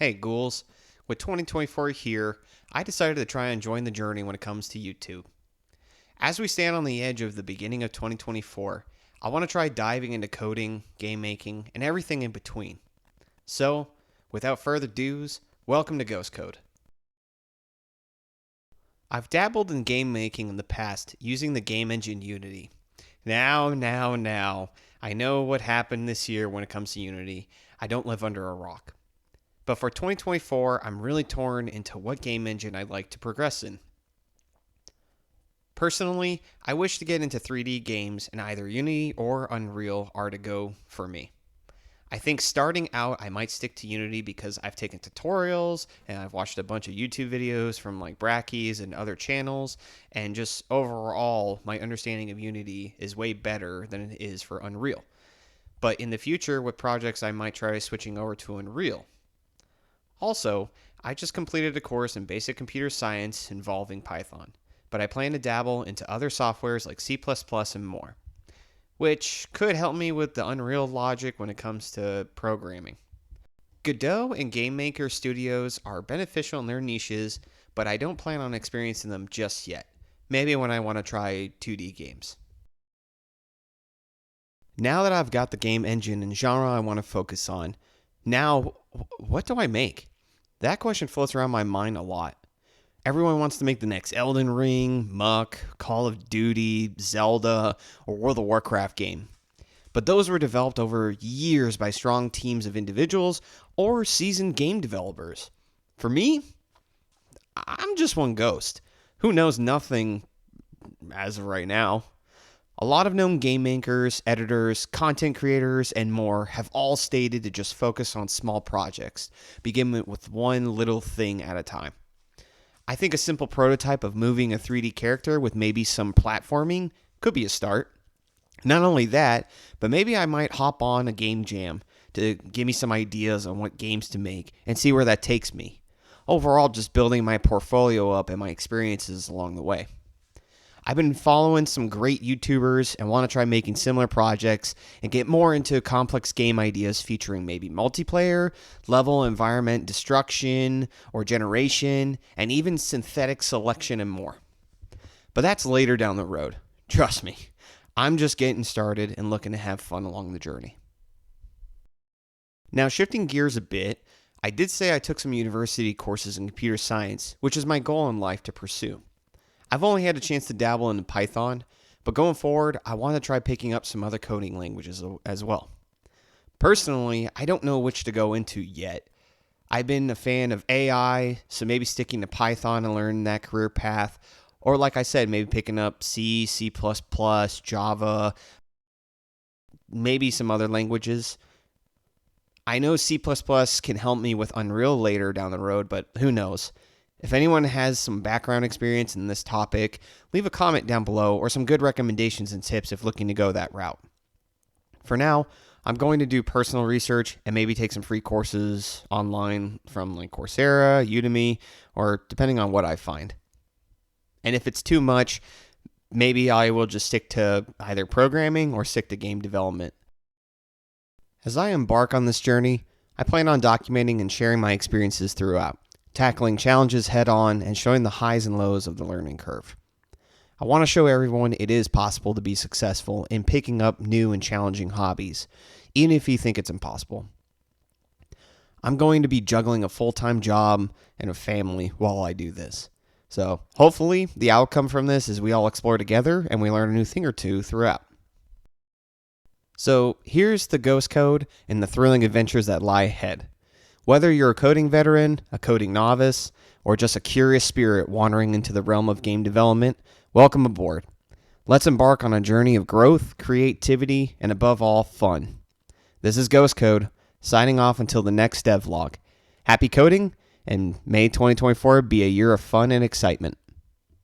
Hey ghouls, with 2024 here, I decided to try and join the journey when it comes to YouTube. As we stand on the edge of the beginning of 2024, I want to try diving into coding, game making, and everything in between. So, without further do's, welcome to Ghost Code. I've dabbled in game making in the past using the game engine Unity. Now, I know what happened this year when it comes to Unity. I don't live under a rock. But for 2024, I'm really torn into what game engine I'd like to progress in. Personally, I wish to get into 3D games, and either Unity or Unreal are to go for me. I think starting out, I might stick to Unity because I've taken tutorials and I've watched a bunch of YouTube videos from like Brackies and other channels, and just overall, my understanding of Unity is way better than it is for Unreal. But in the future, with projects, I might try switching over to Unreal. Also, I just completed a course in basic computer science involving Python, but I plan to dabble into other softwares like C++ and more, which could help me with the Unreal logic when it comes to programming. Godot and Game Maker Studios are beneficial in their niches, but I don't plan on experiencing them just yet. Maybe when I want to try 2D games. Now that I've got the game engine and genre I want to focus on, now what do I make? That question floats around my mind a lot. Everyone wants to make the next Elden Ring, Muck, Call of Duty, Zelda, or World of Warcraft game. But those were developed over years by strong teams of individuals or seasoned game developers. For me, I'm just one ghost who knows nothing as of right now. A lot of known game makers, editors, content creators, and more have all stated to just focus on small projects, begin with one little thing at a time. I think a simple prototype of moving a 3D character with maybe some platforming could be a start. Not only that, but maybe I might hop on a game jam to give me some ideas on what games to make and see where that takes me. Overall, just building my portfolio up and my experiences along the way. I've been following some great YouTubers and want to try making similar projects and get more into complex game ideas featuring maybe multiplayer, level environment destruction or generation, and even synthetic selection and more. But that's later down the road. Trust me, I'm just getting started and looking to have fun along the journey. Now, shifting gears a bit, I did say I took some university courses in computer science, which is my goal in life to pursue. I've only had a chance to dabble in Python, but going forward, I want to try picking up some other coding languages as well. Personally, I don't know which to go into yet. I've been a fan of AI, so maybe sticking to Python and learning that career path, or like I said, maybe picking up C, C++, Java, maybe some other languages. I know C++ can help me with Unreal later down the road, but who knows? If anyone has some background experience in this topic, leave a comment down below or some good recommendations and tips if looking to go that route. For now, I'm going to do personal research and maybe take some free courses online from like Coursera, Udemy, or depending on what I find. And if it's too much, maybe I will just stick to either programming or stick to game development. As I embark on this journey, I plan on documenting and sharing my experiences throughout, tackling challenges head on and showing the highs and lows of the learning curve. I want to show everyone it is possible to be successful in picking up new and challenging hobbies, even if you think it's impossible. I'm going to be juggling a full-time job and a family while I do this. So hopefully the outcome from this is we all explore together and we learn a new thing or two throughout. So here's the Ghost Code and the thrilling adventures that lie ahead. Whether you're a coding veteran, a coding novice, or just a curious spirit wandering into the realm of game development, welcome aboard. Let's embark on a journey of growth, creativity, and above all, fun. This is Ghost Code, signing off until the next devlog. Happy coding, and may 2024 be a year of fun and excitement.